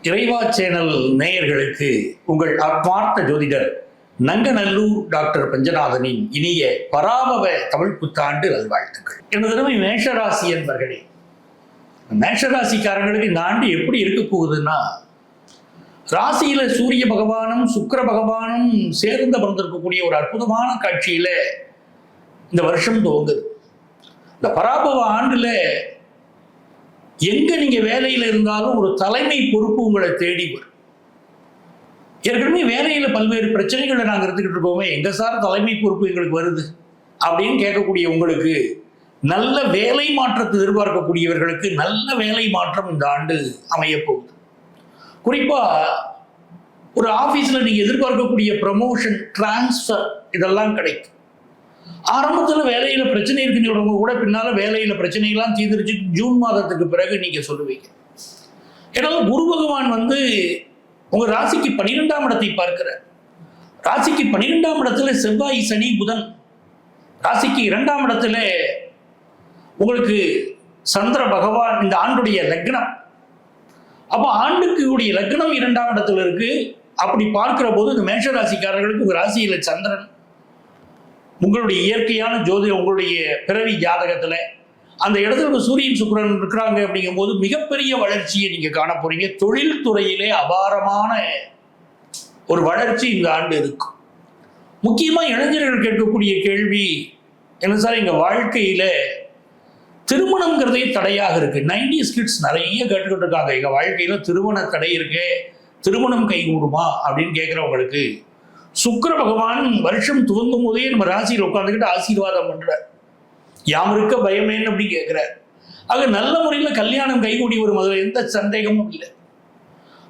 இறைவா சேனல் நேயர்களுக்கு உங்கள் ஆத்மார்த்த ஜோதிடர் நங்கநல்லூர் டாக்டர் பஞ்சநாதனின் இனிய பராபவ தமிழ் புத்தாண்டு நல்வாழ்த்துக்கள். எனது திறமை மேஷராசி என்பர்களே, மேஷராசிக்காரங்களுக்கு இந்த ஆண்டு எப்படி இருக்க போகுதுன்னா, ராசியில சூரிய பகவானும் சுக்கிர பகவானும் சேர்ந்து பிறந்திருக்கக்கூடிய ஒரு அற்புதமான காட்சியில இந்த வருஷம் துவங்குது. இந்த பராபவ ஆண்டுல எங்க நீங்க வேலையில இருந்தாலும் ஒரு தலைமை பொறுப்பு உங்களை தேடி வரும். ஏற்கனவே வேலையில பல்வேறு பிரச்சனைகளை நாங்கள் இருந்துகிட்டு இருக்கோமே, எங்க சார் தலைமை பொறுப்பு எங்களுக்கு வருது அப்படின்னு கேட்கக்கூடிய உங்களுக்கு, நல்ல வேலை மாற்றத்தை எதிர்பார்க்கக்கூடியவர்களுக்கு நல்ல வேலை மாற்றம் இந்த ஆண்டு அமைய போகுது. குறிப்பா ஒரு ஆபீஸ்ல நீங்க எதிர்பார்க்கக்கூடிய ப்ரமோஷன், டிரான்ஸ்ஃபர் இதெல்லாம் கிடைக்கும். ஆரம்பத்துல வேலையில பிரச்சனை இருக்குன்னு சொல்றவங்க கூட பின்னால வேலையில பிரச்சனைகள்லாம் தீர்ந்துருச்சு ஜூன் மாதத்துக்கு பிறகு நீங்க சொல்லுவீங்க. ஏன்னா குரு பகவான் உங்க ராசிக்கு 12ஆம் இடத்தை பார்க்கிறார். ராசிக்கு 12ஆம் இடத்துல செவ்வாய், சனி, புதன். ராசிக்கு 2ஆம் இடத்துல உங்களுக்கு சந்திர பகவான். இந்த ஆண்டுடைய லக்னம், அப்ப ஆண்டுக்கு உடைய லக்னம் 2ஆம் இடத்துல இருக்கு. அப்படி பார்க்கிற போது இந்த மேஷ ராசிக்காரர்களுக்கு உங்க ராசியில சந்திரன், உங்களுடைய இயற்கையான ஜோதிடம், உங்களுடைய பிறவி ஜாதகத்துல அந்த இடத்துல சூரியன் சுக்கிரன் இருக்கிறாங்க. அப்படிங்கும் போது மிகப்பெரிய வளர்ச்சியை நீங்க காண போறீங்க. தொழில் துறையிலே அபாரமான ஒரு வளர்ச்சி இந்த ஆண்டு இருக்கும். முக்கியமா இளைஞர்கள் கேட்கக்கூடிய கேள்வி என்ன சார், எங்க வாழ்க்கையில திருமணம்ங்கிறதே தடையாக இருக்கு. 90s கிட்ஸ் நிறைய கேட்டுக்கிட்டு இருக்காங்க, எங்க வாழ்க்கையில திருமண தடை இருக்கு, திருமணம் கைகூடுமா அப்படின்னு கேட்கிறவங்களுக்கு சுக்கிர பகவான் வருஷம் துவங்கும் போதே நம்ம ராசியில் உட்காந்துக்கிட்டு ஆசீர்வாதம் பண்றார். யாம் இருக்க பயமேன்னு அப்படி கேட்கிறார். ஆக நல்ல முறையில கல்யாணம் கைகூடி வரும், அதுல எந்த சந்தேகமும் இல்லை.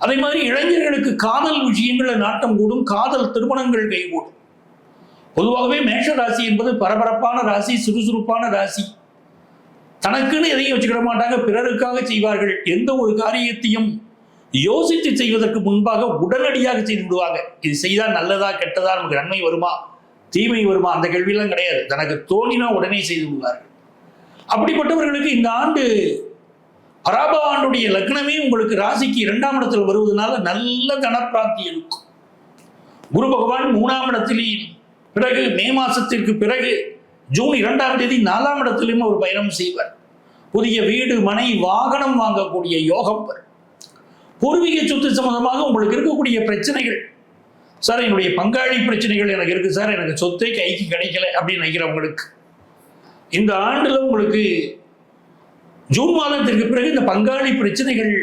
அதே மாதிரி இளைஞர்களுக்கு காதல் விஷயங்கள்ல நாட்டம் கூடும், காதல் திருமணங்கள் கைகூடும். பொதுவாகவே மேஷ ராசி என்பது பரபரப்பான ராசி, சுறுசுறுப்பான ராசி. தனக்குன்னு எதையும் வச்சுக்கிட மாட்டாங்க, பிறருக்காக செய்வார்கள். எந்த ஒரு காரியத்தையும் யோசித்து செய்வதற்கு முன்பாக உடனடியாக செய்து விடுவாங்க. இது செய்தால் நல்லதா கெட்டதா, நமக்கு நன்மை வருமா தீமை வருமா, அந்த கேள்வியெல்லாம் கிடையாது. தனக்கு தோணினா உடனே செய்து விடுவார்கள். அப்படிப்பட்டவர்களுக்கு இந்த ஆண்டு பராபவ ஆண்டுடைய லக்னமே உங்களுக்கு ராசிக்கு 2ஆம் இடத்தில் வருவதனால நல்ல தனப்பிராப்தி இருக்கும். குரு பகவான் 3ஆம் இடத்திலேயும் பிறகு மே மாசத்திற்கு பிறகு ஜூன் 2ஆம் தேதி 4ஆம் இடத்திலும் ஒரு பயணம் செய்வார். புதிய வீடு, மனை, வாகனம் வாங்கக்கூடிய யோகம் வரும். பூர்வீக சொத்து சம்பந்தமாக உங்களுக்கு இருக்கக்கூடிய பிரச்சனைகள், சார் என்னுடைய பங்காளி பிரச்சனைகள் எனக்கு இருக்கு சார், எனக்கு சொத்தை கைக்கு கிடைக்கல அப்படின்னு நினைக்கிறவங்களுக்கு இந்த ஆண்டுல உங்களுக்கு ஜூன் மாதத்திற்கு பிறகு இந்த பங்காளி பிரச்சனைகள்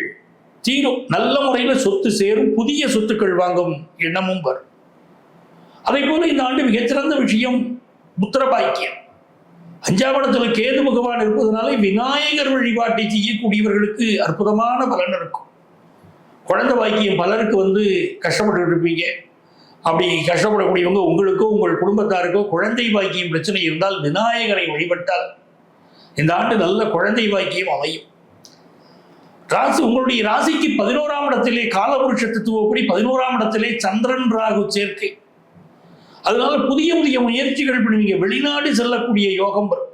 தீரும். நல்ல முறையில சொத்து சேரும், புதிய சொத்துக்கள் வாங்கும் எண்ணமும் வரும். அதே போல இந்த ஆண்டு மிகச்சிறந்த விஷயம் புத்திர பாக்கியம். 5ஆம் இடத்துல கேது பகவான் இருப்பதனால விநாயகர் வழிபாட்டை செய்யக்கூடியவர்களுக்கு அற்புதமான பலன் இருக்கும். குழந்தை பாக்கியம் பலருக்கு கஷ்டப்பட்டு இருப்பீங்க. அப்படி கஷ்டப்படக்கூடியவங்க, உங்களுக்கோ உங்கள் குடும்பத்தாருக்கோ குழந்தை பாக்கியம் பிரச்சனை இருந்தால் விநாயகரை வழிபட்டால் இந்த ஆண்டு நல்ல குழந்தை பாக்கியம் அமையும். உங்களுடைய ராசிக்கு 11ஆம் இடத்திலே காலபுருஷ தத்துவப்படி 11ஆம் இடத்திலே சந்திரன் ராகு சேர்க்கை. அதனால புதிய புதிய முயற்சிகள் பண்ணுவீங்க. வெளிநாடு செல்லக்கூடிய யோகம் வரும்.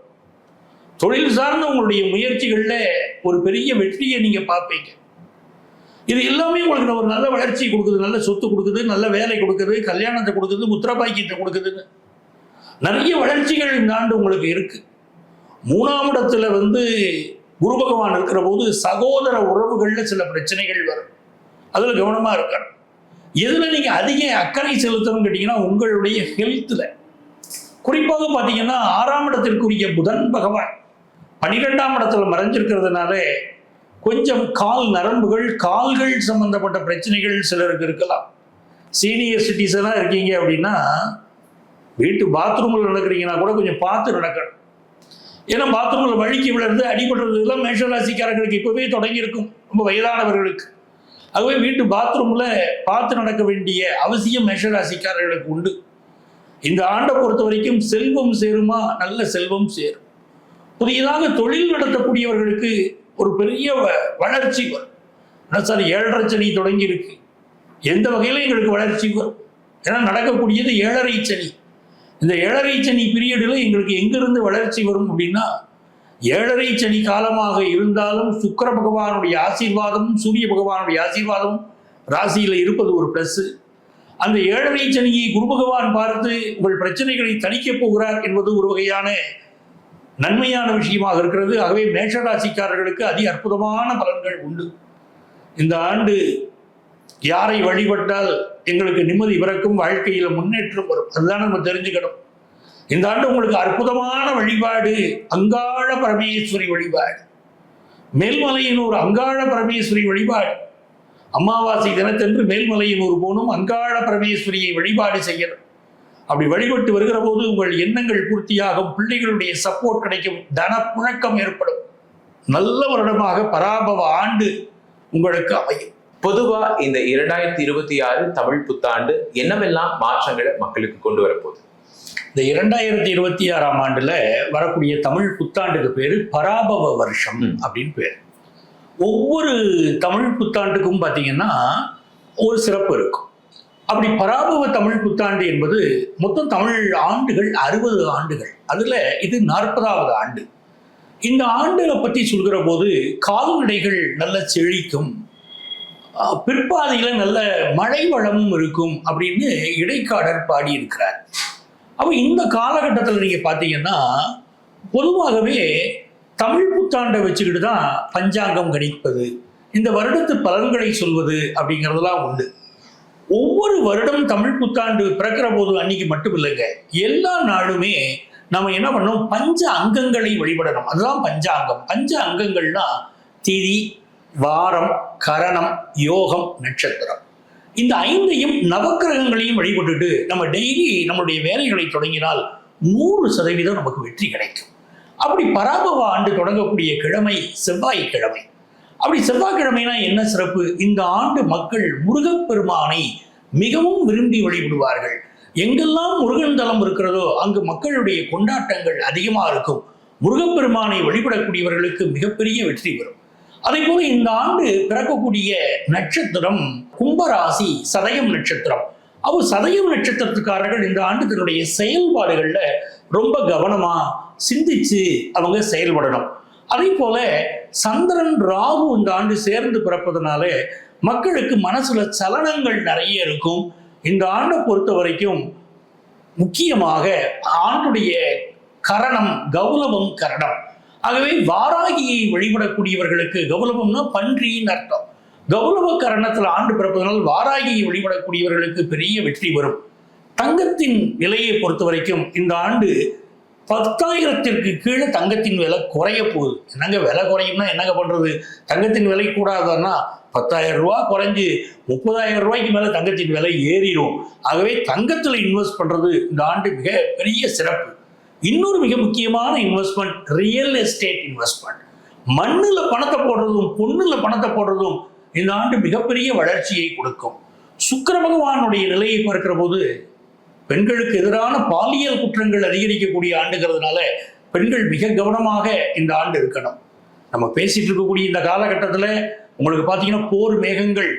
தொழில் சார்ந்த உங்களுடைய முயற்சிகள்ல ஒரு பெரிய வெற்றியை நீங்க பார்ப்பீங்க. இது எல்லாமே உங்களுக்கு ஒரு நல்ல வளர்ச்சி கொடுக்குது, நல்ல சொத்து கொடுக்குது, நல்ல வேலை கொடுக்குது, கல்யாணத்தை கொடுக்குது, புத்திர பாக்கியத்தை கொடுக்குதுன்னு நிறைய வளர்ச்சிகள் இந்த ஆண்டு உங்களுக்கு இருக்கு. 3ஆம் இடத்துல குரு பகவான் இருக்கிற போது சகோதர உறவுகள்ல சில பிரச்சனைகள் வரும். அதுல கவனமா இருக்கணும். எதுல நீங்க அதிக அக்கறை செலுத்தணும் கேட்டீங்கன்னா உங்களுடைய ஹெல்த்ல. குறிப்பாக பாத்தீங்கன்னா 6ஆம் இடத்திற்குரிய புதன் பகவான் 12ஆம் இடத்துல மறைஞ்சிருக்கிறதுனால கொஞ்சம் கால் நரம்புகள், கால்கள் சம்பந்தப்பட்ட பிரச்சனைகள் சிலருக்கு இருக்கலாம். சீனியர் சிட்டிசனா இருக்கீங்க அப்படின்னா வீட்டு பாத்ரூமில் நடக்கிறீங்கன்னா கூட கொஞ்சம் பார்த்து நடக்கணும். ஏன்னா பாத்ரூமில் வழுக்கி விழுறது, அடிபடுறது எல்லாம் மேஷராசிக்காரர்களுக்கு இப்பவே தொடங்கி இருக்கும், ரொம்ப வயதானவர்களுக்கு. ஆகவே வீட்டு பாத்ரூம்ல பார்த்து நடக்க வேண்டிய அவசியம் மேஷராசிக்காரர்களுக்கு உண்டு. இந்த ஆண்டை பொறுத்த வரைக்கும் செல்வம் சேருமா? நல்ல செல்வம் சேரும். புதியதாக தொழில் நடத்தக்கூடியவர்களுக்கு ஒரு பெரிய வளர்ச்சி வரும். என்ன சார் 7.5 சனி தொடங்கி இருக்கு, எந்த வகையில எங்களுக்கு வளர்ச்சி வரும்? ஏன்னா நடக்கக்கூடியது 7.5 சனி. இந்த 7.5 சனி பீரியடில் எங்களுக்கு எங்கிருந்து வளர்ச்சி வரும் அப்படின்னா, ஏழரை சனி காலமாக இருந்தாலும் சுக்கிர பகவானுடைய ஆசீர்வாதமும் சூரிய பகவானுடைய ஆசீர்வாதமும் ராசியில் இருப்பது ஒரு பிளஸ். அந்த ஏழரை சனியை குரு பகவான் பார்த்து உங்கள் பிரச்சனைகளை தணிக்கப் போகிறார் என்பது ஒரு வகையான நன்மையான விஷயமாக இருக்கிறது. ஆகவே மேஷராசிக்காரர்களுக்கு அதி அற்புதமான பலன்கள் உண்டு. இந்த ஆண்டு யாரை வழிபட்டால் எங்களுக்கு நிம்மதி பிறக்கும், வாழ்க்கையில் முன்னேற்றம் வரும், அதுதான் நம்ம தெரிஞ்சுக்கணும். இந்த ஆண்டு உங்களுக்கு அற்புதமான வழிபாடு அங்காள பரமேஸ்வரி வழிபாடு, மேல்மலையனூர் அங்காள பரமேஸ்வரி வழிபாடு. அமாவாசை தினத்தன்று மேல்மலையனூர் போனும் அங்காள பரமேஸ்வரியை வழிபாடு செய்யணும். அப்படி வழிபட்டு வருகிற போது உங்கள் எண்ணங்கள் பூர்த்தியாகும், பிள்ளைகளுடைய சப்போர்ட் கிடைக்கும், தனப்புழக்கம் ஏற்படும். நல்ல வருடமாக பராபவ ஆண்டு உங்களுக்கு அமையும். பொதுவா இந்த 2026 தமிழ் புத்தாண்டு என்னவெல்லாம் மாற்றங்களை மக்களுக்கு கொண்டு வரப்போகுது? இந்த 2026ஆம் ஆண்டுல வரக்கூடிய தமிழ் புத்தாண்டுக்கு பேரு பராபவ வருஷம் அப்படின்னு பேர். ஒவ்வொரு தமிழ் புத்தாண்டுக்கும் பார்த்தீங்கன்னா ஒரு சிறப்பு இருக்கும். அப்படி பராபவ தமிழ் புத்தாண்டு என்பது மொத்தம் தமிழ் ஆண்டுகள் 60 ஆண்டுகள், அதுல இது 40வது ஆண்டு. இந்த ஆண்டுகளை பற்றி சொல்கிற போது கால்நடைகள் நல்ல செழிக்கும், பிற்பாதையில நல்ல மழை வளமும் இருக்கும் அப்படின்னு இடைக்காடர் பாடியிருக்கிறார். அப்போ இந்த காலகட்டத்தில் நீங்க பார்த்தீங்கன்னா பொதுவாகவே தமிழ் புத்தாண்டை வச்சுக்கிட்டு தான் பஞ்சாங்கம் கணிப்பது, இந்த வருடத்து பலன்களை சொல்வது அப்படிங்கிறதுலாம் உண்டு. ஒவ்வொரு வருடம் தமிழ் புத்தாண்டு பிறக்கிற போது அன்னைக்கு மட்டும் இல்லைங்க, எல்லா நாளுமே நம்ம என்ன பண்ணோம், பஞ்ச அங்கங்களை வழிபடணும். அதுதான் பஞ்சாங்கம். பஞ்ச அங்கங்கள்னா திதி, வாரம், கரணம், யோகம், நட்சத்திரம். இந்த 5ஐயும் நவக்கிரகங்களையும் வழிபட்டுட்டு நம்ம டெய்லி நம்மளுடைய வேலைகளை தொடங்கினால் 100% நமக்கு வெற்றி கிடைக்கும். அப்படி பராபவ ஆண்டு தொடங்கக்கூடிய கிழமை செவ்வாய்க்கிழமை. அப்படி செவ்வாய்க்கிழமைனா என்ன சிறப்பு? இந்த ஆண்டு மக்கள் முருகப்பெருமானை மிகவும் விரும்பி வழிபடுவார்கள். எங்கெல்லாம் முருகன் தலம் இருக்கிறதோ அங்கு மக்களுடைய கொண்டாட்டங்கள் அதிகமாக இருக்கும். முருகப்பெருமானை வழிபடக்கூடியவர்களுக்கு மிகப்பெரிய வெற்றி வரும். அதே போல இந்த ஆண்டு பிறக்கக்கூடிய நட்சத்திரம் கும்பராசி, சதயம் நட்சத்திரம். சதயம் நட்சத்திரத்துக்காரர்கள் இந்த ஆண்டு தன்னுடைய செயல்பாடுகள்ல ரொம்ப கவனமா சிந்திச்சு அவங்க செயல்படணும். அதே போல சந்திரன் ராகு இந்த ஆண்டு சேர்ந்து பிறப்பதனால மக்களுக்கு மனசுல சலனங்கள் நிறைய இருக்கும். இந்த ஆண்டை பொறுத்த வரைக்கும் முக்கியமாக ஆண்டுடைய கரணம் கௌலவம் கரணம். ஆகவே வாராகியை வழிபடக்கூடியவர்களுக்கு, கௌலவம்னா பன்றியின் அர்த்தம், கௌலவ கரணத்தில் ஆண்டு பிறப்பதனால் வாராகியை வழிபடக்கூடியவர்களுக்கு பெரிய வெற்றி வரும். தங்கத்தின் விலையை பொறுத்த வரைக்கும் இந்த ஆண்டு 10,000க்கு கீழே தங்கத்தின் விலை குறைய போகுது. என்னங்க விலை குறையும்னா என்னங்க பண்றது? தங்கத்தின் விலை கூடாதுன்னா 10,000 ரூபா குறைஞ்சு 30,000 ரூபாய்க்கு மேல தங்கத்தின் விலை ஏறிடும். ஆகவே தங்கத்தில் இன்வெஸ்ட் பண்றது இந்த ஆண்டு மிக பெரிய சிறப்பு. இன்னொரு மிக முக்கியமான இன்வெஸ்ட்மெண்ட் ரியல் எஸ்டேட் இன்வெஸ்ட்மெண்ட். மண்ணுல பணத்தை போடுறதும் பொண்ணுல பணத்தை போடுறதும் இந்த ஆண்டு மிகப்பெரிய வளர்ச்சியை கொடுக்கும். சுக்கிர பகவானுடைய நிலையை பார்க்கிற போது பெண்களுக்கு எதிரான பாலியல் குற்றங்கள் அதிகரிக்கக்கூடிய ஆண்டுங்கிறதுனால பெண்கள் மிக கவனமாக இந்த ஆண்டு இருக்கணும். நம்ம பேசிட்டு இருக்கக்கூடிய இந்த காலகட்டத்தில் உங்களுக்கு பார்த்தீங்கன்னா போர் மேகங்கள்,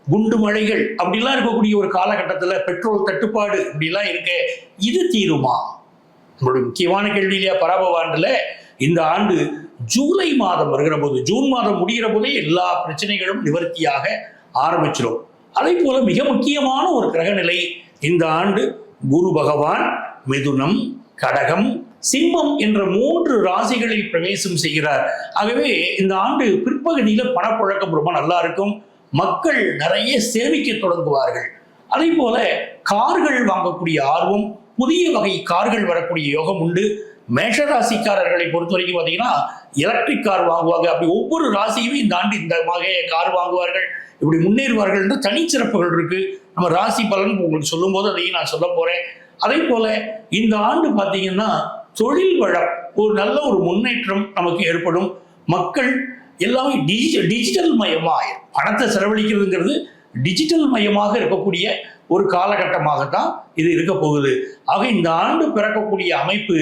குண்டு மழைகள் அப்படிலாம் இருக்கக்கூடிய ஒரு காலகட்டத்தில் பெட்ரோல் தட்டுப்பாடு இப்படிலாம் இருக்கு. இது தீருமா? நம்மளுடைய முக்கியமான கேள்வி இல்லையா? பராபவ ஆண்டுல இந்த ஆண்டு ஜூலை மாதம் வருகிற போது, ஜூன் மாதம் முடிகிற போதே எல்லா பிரச்சனைகளும் நிவர்த்தியாக ஆரம்பிச்சிடும். அதே போல மிக முக்கியமான ஒரு கிரகநிலை இந்த ஆண்டு குரு பகவான் மிதுனம், கடகம், சிம்மம் என்ற 3 ராசிகளில் பிரவேசம் செய்கிறார். ஆகவே இந்த ஆண்டு பிற்பகுதியில் பணப்புழக்கம் ரொம்ப நல்லா இருக்கும். மக்கள் நிறைய சேமிக்க தொடங்குவார்கள். அதே போல கார்கள் வாங்கக்கூடிய ஆர்வம், புதிய வகை கார்கள் வரக்கூடிய யோகம் உண்டு. மேஷராசிக்காரர்களை பொறுத்த வரைக்கும் பார்த்தீங்கன்னா எலக்ட்ரிக் கார் வாங்குவாங்க. அப்படி ஒவ்வொரு ராசியுமே இந்த ஆண்டு இந்த வகை கார் வாங்குவார்கள், இப்படி முன்னேறுவார்கள் என்ற தனிச்சிறப்புகள் இருக்கு. நம்ம ராசி பலன் உங்களுக்கு சொல்லும் போது அதையும் நான் சொல்ல போறேன். அதே போல இந்த ஆண்டு பார்த்தீங்கன்னா தொழில் வளம் ஒரு நல்ல ஒரு முன்னேற்றம் நமக்கு ஏற்படும். மக்கள் எல்லாமே டிஜிட்டல் மயமாக பணத்தை செலவழிக்கிறதுங்கிறது டிஜிட்டல் மயமாக இருக்கக்கூடிய ஒரு காலகட்டமாகத்தான் இது இருக்க போகுது. ஆக இந்த ஆண்டு பிறக்கக்கூடிய அமைப்பு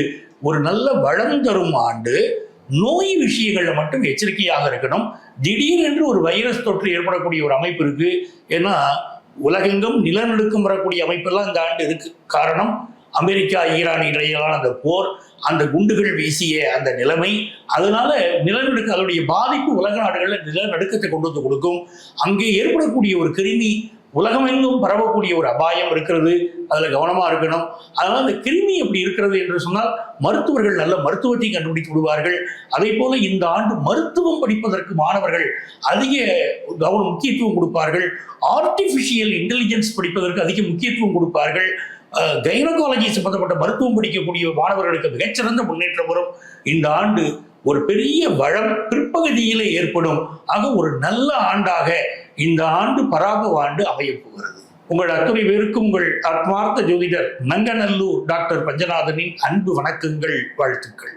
ஒரு நல்ல வளம் தரும் ஆண்டு. நோய் விஷயங்கள்ல மட்டும் எச்சரிக்கையாக இருக்கணும். திடீரென்று ஒரு வைரஸ் தொற்று ஏற்படக்கூடிய ஒரு அமைப்பு இருக்கு. ஏன்னா உலகெங்கும் நிலநடுக்கம் வரக்கூடிய அமைப்பெல்லாம் இந்த ஆண்டு இருக்கு. காரணம் அமெரிக்கா ஈரான் இடையிலான அந்த போர், அந்த குண்டுகள் வீசிய அந்த நிலைமை, அதனால நிலநடுக்க அதனுடைய பாதிப்பு உலக நாடுகளில் நிலநடுக்கத்தை கொண்டு வந்து கொடுக்கும். அங்கே ஏற்படக்கூடிய ஒரு கிருமி உலகமெங்கும் பரவக்கூடிய ஒரு அபாயம் இருக்கிறது. அதுல கவனமா இருக்கணும். அதனால அந்த கிருமி எப்படி இருக்கிறது என்று சொன்னால் மருத்துவர்கள் நல்ல மருத்துவத்தை கண்டுபிடித்து விடுவார்கள். அதே போல இந்த ஆண்டு மருத்துவம் படிப்பதற்கு மாணவர்கள் அதிக முக்கியத்துவம் கொடுப்பார்கள். ஆர்டிபிஷியல் இன்டெலிஜென்ஸ் படிப்பதற்கு அதிக முக்கியத்துவம் கொடுப்பார்கள். கைனகாலஜி சம்பந்தப்பட்ட மருத்துவம் படிக்கக்கூடிய மாணவர்களுக்கு மிகச்சிறந்த முன்னேற்றம் வரும். இந்த ஆண்டு ஒரு பெரிய வளம் பிற்பகுதியிலே ஏற்படும். ஆக ஒரு நல்ல ஆண்டாக இந்த ஆண்டு பராபவ ஆண்டு அமையப் போகிறது. உங்கள் அத்துணை பேருக்கும் உங்கள் ஆத்மார்த்த ஜோதிடர் நங்கநல்லூர் டாக்டர் பஞ்சநாதனின் அன்பு வணக்கங்கள், வாழ்த்துக்கள்.